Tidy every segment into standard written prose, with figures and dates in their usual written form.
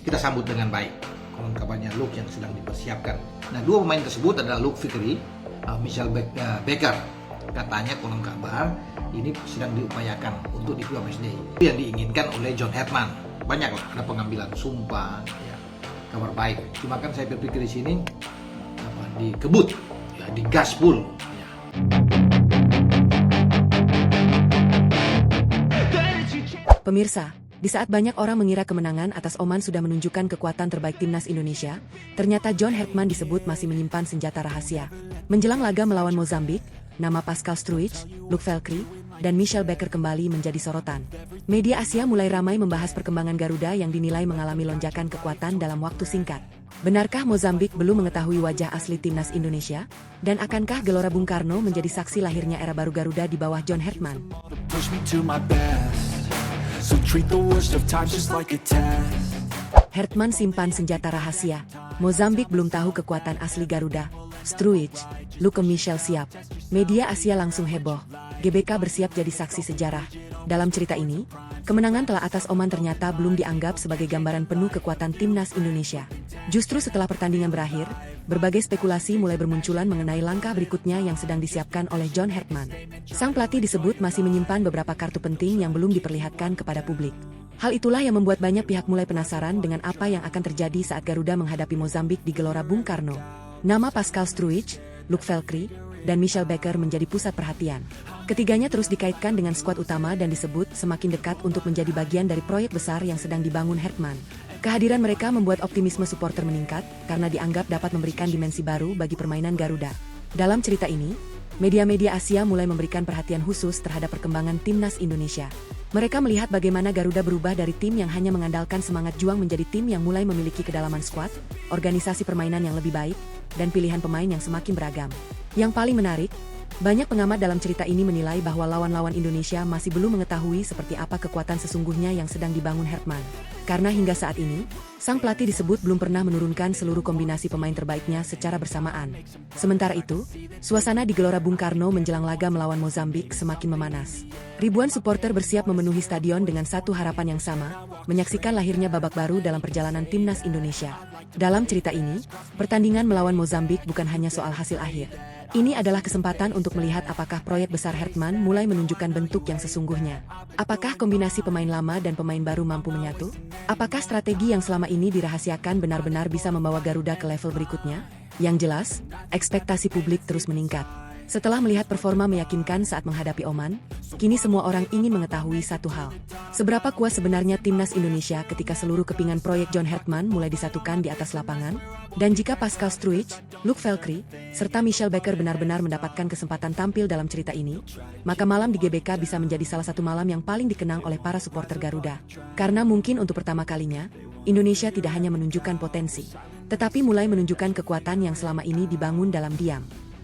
kita sambut dengan baik konon kabarnya Luke yang sedang dipersiapkan. Nah, dua pemain tersebut adalah Luke Vickery, Michelle Baker. Katanya konon kabar ini sedang diupayakan untuk di klub matchday yang diinginkan oleh John Herdman. Banyak lah, ada pengambilan sumpah, ya, kabar baik. Cuma kan saya berpikir di sini dikebut, ya, digaspol. Ya. Pemirsa, di saat banyak orang mengira kemenangan atas Oman sudah menunjukkan kekuatan terbaik timnas Indonesia, ternyata John Herdman disebut masih menyimpan senjata rahasia. Menjelang laga melawan Mozambik, nama Pascal Struijk, Luke Valkyrie, dan Michelle Baker kembali menjadi sorotan. Media Asia mulai ramai membahas perkembangan Garuda yang dinilai mengalami lonjakan kekuatan dalam waktu singkat. Benarkah Mozambik belum mengetahui wajah asli timnas Indonesia? Dan akankah Gelora Bung Karno menjadi saksi lahirnya era baru Garuda di bawah John Herdman? So treat the worst of times just like a test. Herdman simpan senjata rahasia. Mozambik belum tahu kekuatan asli Garuda. Struijk, Luke Michelle siap. Media Asia langsung heboh. GBK bersiap jadi saksi sejarah. Dalam cerita ini, kemenangan telah atas Oman ternyata belum dianggap sebagai gambaran penuh kekuatan timnas Indonesia. Justru setelah pertandingan berakhir, berbagai spekulasi mulai bermunculan mengenai langkah berikutnya yang sedang disiapkan oleh John Herdman. Sang pelatih disebut masih menyimpan beberapa kartu penting yang belum diperlihatkan kepada publik. Hal itulah yang membuat banyak pihak mulai penasaran dengan apa yang akan terjadi saat Garuda menghadapi Mozambik di Gelora Bung Karno. Nama Pascal Struijk, Luke Valkyrie, dan Michelle Baker menjadi pusat perhatian. Ketiganya terus dikaitkan dengan skuad utama dan disebut semakin dekat untuk menjadi bagian dari proyek besar yang sedang dibangun Herdman. Kehadiran mereka membuat optimisme supporter meningkat karena dianggap dapat memberikan dimensi baru bagi permainan Garuda. Dalam cerita ini, media-media Asia mulai memberikan perhatian khusus terhadap perkembangan timnas Indonesia. Mereka melihat bagaimana Garuda berubah dari tim yang hanya mengandalkan semangat juang menjadi tim yang mulai memiliki kedalaman skuad, organisasi permainan yang lebih baik, dan pilihan pemain yang semakin beragam. Yang paling menarik, banyak pengamat dalam cerita ini menilai bahwa lawan-lawan Indonesia masih belum mengetahui seperti apa kekuatan sesungguhnya yang sedang dibangun Herdman. Karena hingga saat ini, sang pelatih disebut belum pernah menurunkan seluruh kombinasi pemain terbaiknya secara bersamaan. Sementara itu, suasana di Gelora Bung Karno menjelang laga melawan Mozambik semakin memanas. Ribuan supporter bersiap memenuhi stadion dengan satu harapan yang sama, menyaksikan lahirnya babak baru dalam perjalanan timnas Indonesia. Dalam cerita ini, pertandingan melawan Mozambik bukan hanya soal hasil akhir. Ini adalah kesempatan untuk melihat apakah proyek besar Herdman mulai menunjukkan bentuk yang sesungguhnya. Apakah kombinasi pemain lama dan pemain baru mampu menyatu? Apakah strategi yang selama ini dirahasiakan benar-benar bisa membawa Garuda ke level berikutnya? Yang jelas, ekspektasi publik terus meningkat. Setelah melihat performa meyakinkan saat menghadapi Oman, kini semua orang ingin mengetahui satu hal. Seberapa kuat sebenarnya timnas Indonesia ketika seluruh kepingan proyek John Herdman mulai disatukan di atas lapangan? Dan jika Pascal Struijk, Luke Valkyrie, serta Michelle Baker benar-benar mendapatkan kesempatan tampil dalam cerita ini, maka malam di GBK bisa menjadi salah satu malam yang paling dikenang oleh para supporter Garuda. Karena mungkin untuk pertama kalinya, Indonesia tidak hanya menunjukkan potensi, tetapi mulai menunjukkan kekuatan yang selama ini dibangun dalam diam.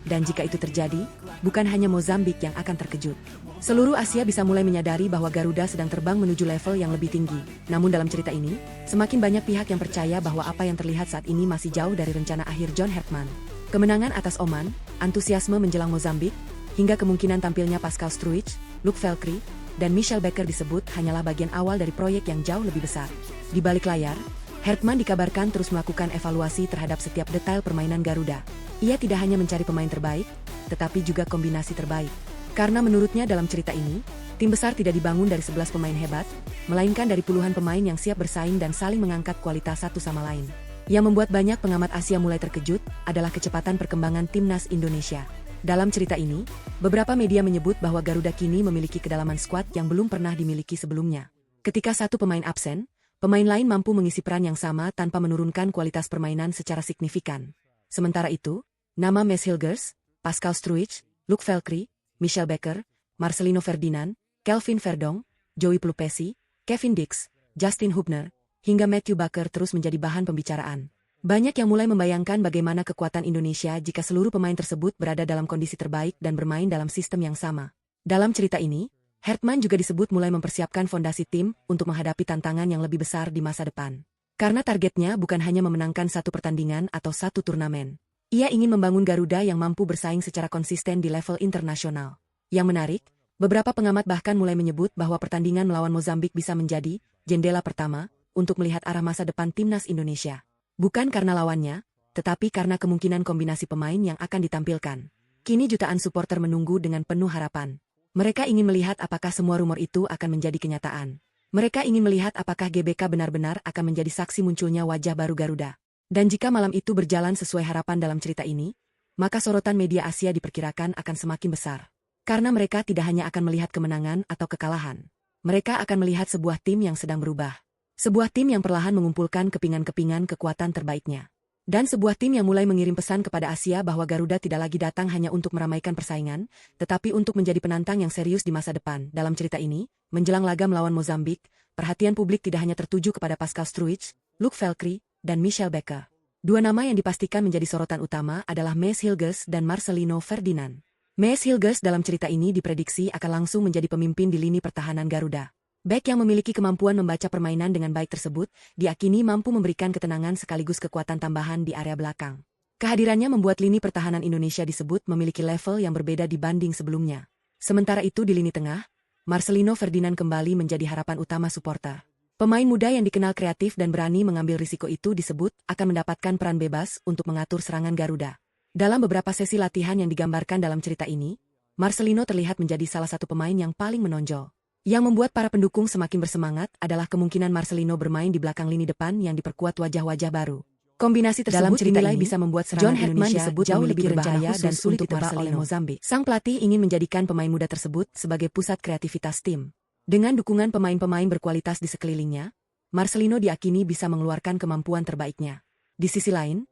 Dan jika itu terjadi, bukan hanya Mozambik yang akan terkejut. Seluruh Asia bisa mulai menyadari bahwa Garuda sedang terbang menuju level yang lebih tinggi. Namun dalam cerita ini, semakin banyak pihak yang percaya bahwa apa yang terlihat saat ini masih jauh dari rencana akhir John Herdman. Kemenangan atas Oman, antusiasme menjelang Mozambik, hingga kemungkinan tampilnya Pascal Struijk, Luke Valkyrie, dan Michelle Baker disebut hanyalah bagian awal dari proyek yang jauh lebih besar. Di balik layar, Herdman dikabarkan terus melakukan evaluasi terhadap setiap detail permainan Garuda. Ia tidak hanya mencari pemain terbaik, tetapi juga kombinasi terbaik. Karena menurutnya dalam cerita ini, tim besar tidak dibangun dari 11 pemain hebat, melainkan dari puluhan pemain yang siap bersaing dan saling mengangkat kualitas satu sama lain. Yang membuat banyak pengamat Asia mulai terkejut adalah kecepatan perkembangan timnas Indonesia. Dalam cerita ini, beberapa media menyebut bahwa Garuda kini memiliki kedalaman skuad yang belum pernah dimiliki sebelumnya. Ketika satu pemain absen, pemain lain mampu mengisi peran yang sama tanpa menurunkan kualitas permainan secara signifikan. Sementara itu, nama Mads Hilgers, Pascal Struijk, Luke Valkyrie, Michelle Baker, Marcelino Ferdinand, Kelvin Verdonk, Joey Pelupesi, Kevin Dix, Justin Hubner, hingga Matthew Baker terus menjadi bahan pembicaraan. Banyak yang mulai membayangkan bagaimana kekuatan Indonesia jika seluruh pemain tersebut berada dalam kondisi terbaik dan bermain dalam sistem yang sama. Dalam cerita ini, Herdman juga disebut mulai mempersiapkan fondasi tim untuk menghadapi tantangan yang lebih besar di masa depan. Karena targetnya bukan hanya memenangkan satu pertandingan atau satu turnamen. Ia ingin membangun Garuda yang mampu bersaing secara konsisten di level internasional. Yang menarik, beberapa pengamat bahkan mulai menyebut bahwa pertandingan melawan Mozambik bisa menjadi jendela pertama untuk melihat arah masa depan timnas Indonesia. Bukan karena lawannya, tetapi karena kemungkinan kombinasi pemain yang akan ditampilkan. Kini jutaan supporter menunggu dengan penuh harapan. Mereka ingin melihat apakah semua rumor itu akan menjadi kenyataan. Mereka ingin melihat apakah GBK benar-benar akan menjadi saksi munculnya wajah baru Garuda. Dan jika malam itu berjalan sesuai harapan dalam cerita ini, maka sorotan media Asia diperkirakan akan semakin besar. Karena mereka tidak hanya akan melihat kemenangan atau kekalahan. Mereka akan melihat sebuah tim yang sedang berubah. Sebuah tim yang perlahan mengumpulkan kepingan-kepingan kekuatan terbaiknya. Dan sebuah tim yang mulai mengirim pesan kepada Asia bahwa Garuda tidak lagi datang hanya untuk meramaikan persaingan, tetapi untuk menjadi penantang yang serius di masa depan. Dalam cerita ini, menjelang laga melawan Mozambik, perhatian publik tidak hanya tertuju kepada Pascal Struijk, Luc Velcri, dan Michel Becker. Dua nama yang dipastikan menjadi sorotan utama adalah Maes Hilgers dan Marcelino Ferdinand. Maes Hilgers dalam cerita ini diprediksi akan langsung menjadi pemimpin di lini pertahanan Garuda. Bek yang memiliki kemampuan membaca permainan dengan baik tersebut, diakini mampu memberikan ketenangan sekaligus kekuatan tambahan di area belakang. Kehadirannya membuat lini pertahanan Indonesia disebut memiliki level yang berbeda dibanding sebelumnya. Sementara itu di lini tengah, Marcelino Ferdinand kembali menjadi harapan utama supporter. Pemain muda yang dikenal kreatif dan berani mengambil risiko itu disebut akan mendapatkan peran bebas untuk mengatur serangan Garuda. Dalam beberapa sesi latihan yang digambarkan dalam cerita ini, Marcelino terlihat menjadi salah satu pemain yang paling menonjol. Yang membuat para pendukung semakin bersemangat adalah kemungkinan Marcelino bermain di belakang lini depan yang diperkuat wajah-wajah baru. Kombinasi tersebut dalam dinilai bisa membuat serangan Indonesia jauh lebih berbahaya dan sulit ditebak oleh Mozambik. Sang pelatih ingin menjadikan pemain muda tersebut sebagai pusat kreativitas tim. Dengan dukungan pemain-pemain berkualitas di sekelilingnya, Marcelino diakini bisa mengeluarkan kemampuan terbaiknya. Di sisi lain,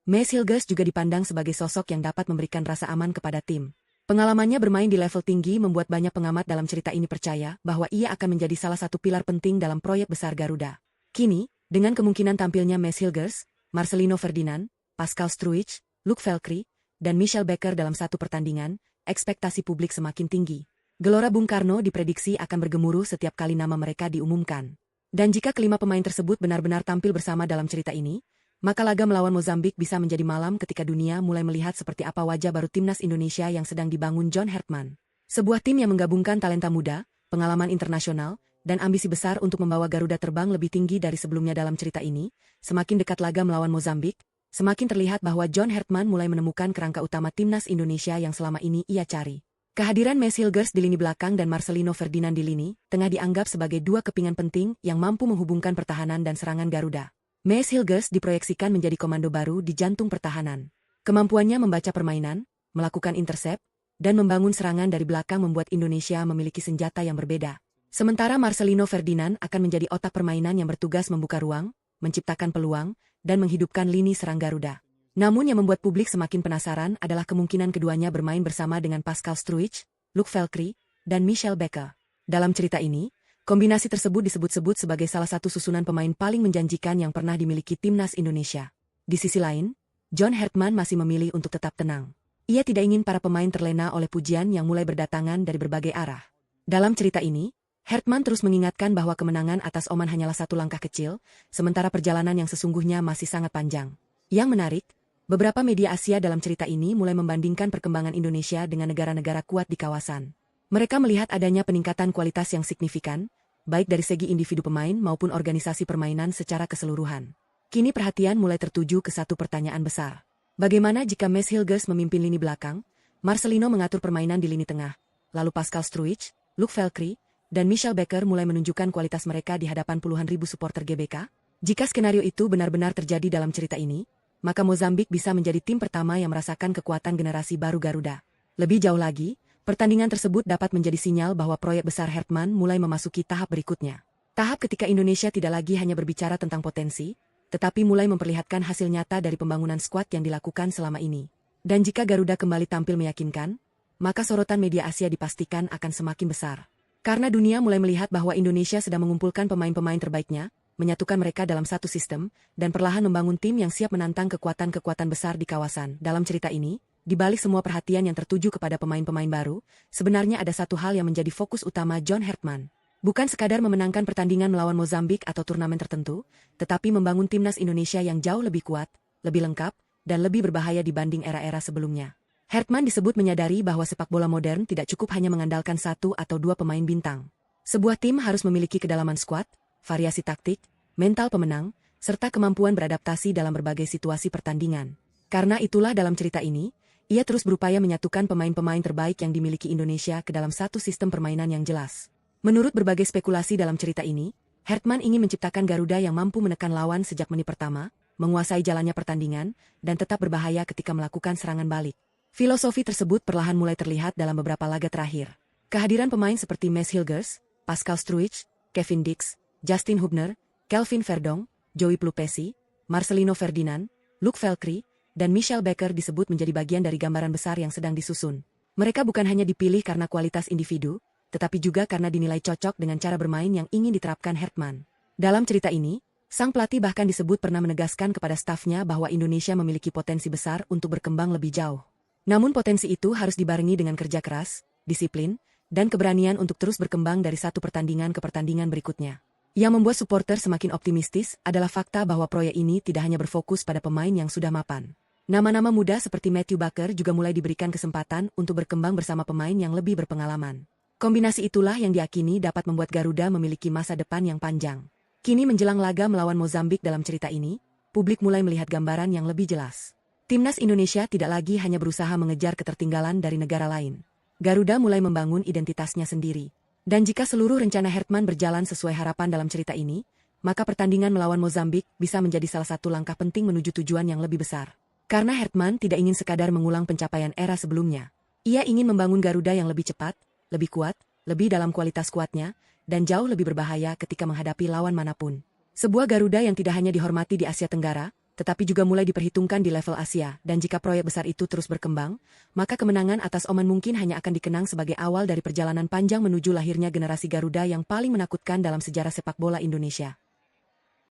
Maes Hilgers juga dipandang sebagai sosok yang dapat memberikan rasa aman kepada tim. Pengalamannya bermain di level tinggi membuat banyak pengamat dalam cerita ini percaya bahwa ia akan menjadi salah satu pilar penting dalam proyek besar Garuda. Kini, dengan kemungkinan tampilnya Maes Hilgers, Marcelino Ferdinand, Pascal Struijk, Luc Velcri, dan Michel Becker dalam satu pertandingan, ekspektasi publik semakin tinggi. Gelora Bung Karno diprediksi akan bergemuruh setiap kali nama mereka diumumkan. Dan jika kelima pemain tersebut benar-benar tampil bersama dalam cerita ini, maka laga melawan Mozambik bisa menjadi malam ketika dunia mulai melihat seperti apa wajah baru timnas Indonesia yang sedang dibangun John Hertman. Sebuah tim yang menggabungkan talenta muda, pengalaman internasional, dan ambisi besar untuk membawa Garuda terbang lebih tinggi dari sebelumnya dalam cerita ini. Semakin dekat laga melawan Mozambik, semakin terlihat bahwa John Hertman mulai menemukan kerangka utama timnas Indonesia yang selama ini ia cari. Kehadiran Maes Hilgers di lini belakang dan Marcelino Ferdinand di lini tengah dianggap sebagai dua kepingan penting yang mampu menghubungkan pertahanan dan serangan Garuda. Maes Hilgers diproyeksikan menjadi komando baru di jantung pertahanan. Kemampuannya membaca permainan, melakukan intercept, dan membangun serangan dari belakang membuat Indonesia memiliki senjata yang berbeda. Sementara Marcelino Ferdinand akan menjadi otak permainan yang bertugas membuka ruang, menciptakan peluang, dan menghidupkan lini serang Garuda. Namun yang membuat publik semakin penasaran adalah kemungkinan keduanya bermain bersama dengan Pascal Struijk, Luc Velcri, dan Michel Becker. Dalam cerita ini, kombinasi tersebut disebut-sebut sebagai salah satu susunan pemain paling menjanjikan yang pernah dimiliki timnas Indonesia. Di sisi lain, John Hertman masih memilih untuk tetap tenang. Ia tidak ingin para pemain terlena oleh pujian yang mulai berdatangan dari berbagai arah. Dalam cerita ini, Hertman terus mengingatkan bahwa kemenangan atas Oman hanyalah satu langkah kecil, sementara perjalanan yang sesungguhnya masih sangat panjang. Yang menarik, beberapa media Asia dalam cerita ini mulai membandingkan perkembangan Indonesia dengan negara-negara kuat di kawasan. Mereka melihat adanya peningkatan kualitas yang signifikan, baik dari segi individu pemain maupun organisasi permainan secara keseluruhan. Kini perhatian mulai tertuju ke satu pertanyaan besar. Bagaimana jika Maes Hilgers memimpin lini belakang, Marcelino mengatur permainan di lini tengah, lalu Pascal Struijk, Luc Velcri, dan Michel Becker mulai menunjukkan kualitas mereka di hadapan puluhan ribu supporter GBK? Jika skenario itu benar-benar terjadi dalam cerita ini, maka Mozambik bisa menjadi tim pertama yang merasakan kekuatan generasi baru Garuda. Lebih jauh lagi, pertandingan tersebut dapat menjadi sinyal bahwa proyek besar Hertman mulai memasuki tahap berikutnya. Tahap ketika Indonesia tidak lagi hanya berbicara tentang potensi, tetapi mulai memperlihatkan hasil nyata dari pembangunan skuad yang dilakukan selama ini. Dan jika Garuda kembali tampil meyakinkan, maka sorotan media Asia dipastikan akan semakin besar. Karena dunia mulai melihat bahwa Indonesia sedang mengumpulkan pemain-pemain terbaiknya, menyatukan mereka dalam satu sistem, dan perlahan membangun tim yang siap menantang kekuatan-kekuatan besar di kawasan. Dalam cerita ini, di balik semua perhatian yang tertuju kepada pemain-pemain baru, sebenarnya ada satu hal yang menjadi fokus utama John Hertman. Bukan sekadar memenangkan pertandingan melawan Mozambik atau turnamen tertentu, tetapi membangun timnas Indonesia yang jauh lebih kuat, lebih lengkap, dan lebih berbahaya dibanding era-era sebelumnya. Hertman disebut menyadari bahwa sepak bola modern tidak cukup hanya mengandalkan satu atau dua pemain bintang. Sebuah tim harus memiliki kedalaman skuad, variasi taktik, mental pemenang, serta kemampuan beradaptasi dalam berbagai situasi pertandingan. Karena itulah dalam cerita ini, ia terus berupaya menyatukan pemain-pemain terbaik yang dimiliki Indonesia ke dalam satu sistem permainan yang jelas. Menurut berbagai spekulasi dalam cerita ini, Hertman ingin menciptakan Garuda yang mampu menekan lawan sejak menit pertama, menguasai jalannya pertandingan, dan tetap berbahaya ketika melakukan serangan balik. Filosofi tersebut perlahan mulai terlihat dalam beberapa laga terakhir. Kehadiran pemain seperti Mads Hilgers, Pascal Struijk, Kevin Dix, Justin Hubner, Kelvin Verdonk, Joey Plupesi, Marcelino Ferdinand, Luke Velkri, dan Michel Becker disebut menjadi bagian dari gambaran besar yang sedang disusun. Mereka bukan hanya dipilih karena kualitas individu, tetapi juga karena dinilai cocok dengan cara bermain yang ingin diterapkan Hertman. Dalam cerita ini, sang pelatih bahkan disebut pernah menegaskan kepada stafnya bahwa Indonesia memiliki potensi besar untuk berkembang lebih jauh. Namun potensi itu harus dibarengi dengan kerja keras, disiplin, dan keberanian untuk terus berkembang dari satu pertandingan ke pertandingan berikutnya. Yang membuat supporter semakin optimistis adalah fakta bahwa proyek ini tidak hanya berfokus pada pemain yang sudah mapan. Nama-nama muda seperti Matthew Bakker juga mulai diberikan kesempatan untuk berkembang bersama pemain yang lebih berpengalaman. Kombinasi itulah yang diyakini dapat membuat Garuda memiliki masa depan yang panjang. Kini menjelang laga melawan Mozambik dalam cerita ini, publik mulai melihat gambaran yang lebih jelas. Timnas Indonesia tidak lagi hanya berusaha mengejar ketertinggalan dari negara lain. Garuda mulai membangun identitasnya sendiri. Dan jika seluruh rencana Hertman berjalan sesuai harapan dalam cerita ini, maka pertandingan melawan Mozambik bisa menjadi salah satu langkah penting menuju tujuan yang lebih besar. Karena Hertman tidak ingin sekadar mengulang pencapaian era sebelumnya. Ia ingin membangun Garuda yang lebih cepat, lebih kuat, lebih dalam kualitas kuatnya, dan jauh lebih berbahaya ketika menghadapi lawan manapun. Sebuah Garuda yang tidak hanya dihormati di Asia Tenggara, tetapi juga mulai diperhitungkan di level Asia, dan jika proyek besar itu terus berkembang, maka kemenangan atas Oman mungkin hanya akan dikenang sebagai awal dari perjalanan panjang menuju lahirnya generasi Garuda yang paling menakutkan dalam sejarah sepak bola Indonesia.